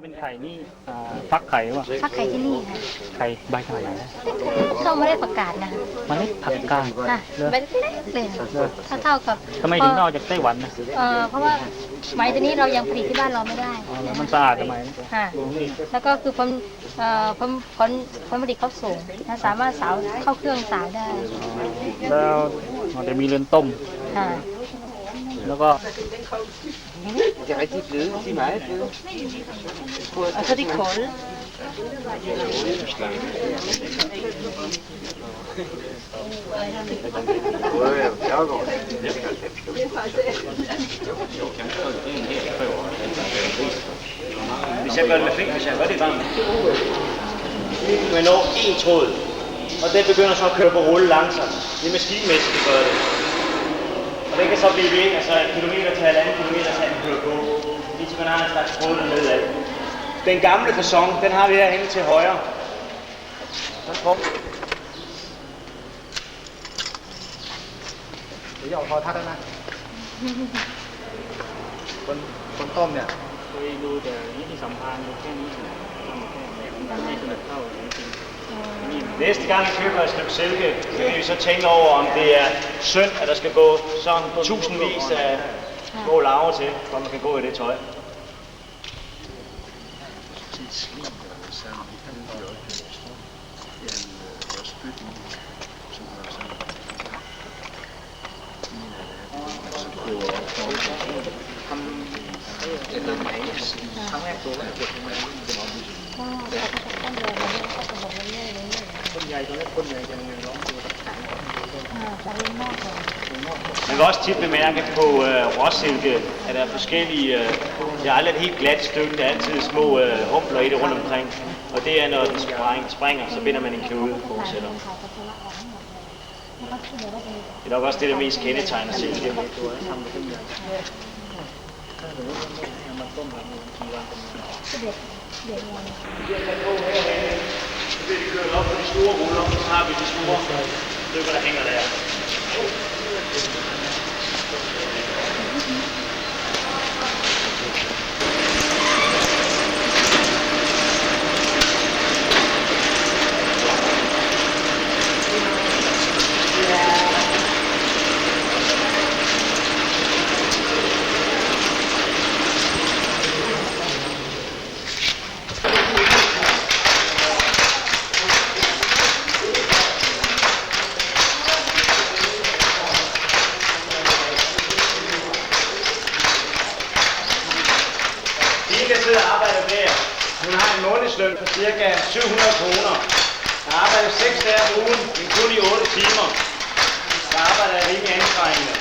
าเป็นไข่นี่ฟักไข่ป่ะฟักไข่ที่นี่ค่ะไข่ใบขนาดไหนส้มไม่ได้ประกาศนะเมล็ดผักกาดค่ะใบเล็กเลยถ้าเท่ากับทำไมถึงนอกจากไต้หวันนะเพราะว่าไหมตัวนี้เรายังผลิตที่บ้านเราไม่ได้มันสะอาดทำไมค่ะแล้วก็คือผลผลิตเขาสูงสามารถสาวเข้าเครื่องสาวได้แล้วมันจะมีเรือนต้มแล้วก็จะไปที่ซื้อที่ไหนซื้อเอาที่ขนHvis jeg gør det med fingre, hvis jeg gør det i varmt. Man når en tråd, og den begynder så at køre på rulle langsomt. Det er maskinmæssigt, der gør det. Og den kan så blive ved, altså kilometer til halvanden kilometer, så den kører på. Indtil man har en slags tråd nedad. Den gamle facon, den har vi herhenne til højre. Såเดี๋ยวจะออกพอทัดแล้วนะคนต้มเนี่ยเคยดูแต่วิธีสัมพันธ์แค่นี้ไม่สนุกเท่าจริงNæste gang I køber et stykke silke, så kan vi så tænke over, om det er synd, at der skal gå sådan tusindvis af små larver til, for man kan gå i det tøj. Man kan også tit bemærke på råsilke, at der er forskellige, det er aldrig et helt glat stykke, der er altid små humpler i det rundt omkring. Og det er, når den springer, så binder man en knude på sætter. Det er nok også det, der mest kendetegner silke. Så bliver de kørt op på de store ruller, og så har vi de store stykker, der hænger der. Hun har en månedsløn på ca. 700 kroner. Der arbejder 6 dage om ugen, men kun i 8 timer. Der arbejder rimelig anstrengende.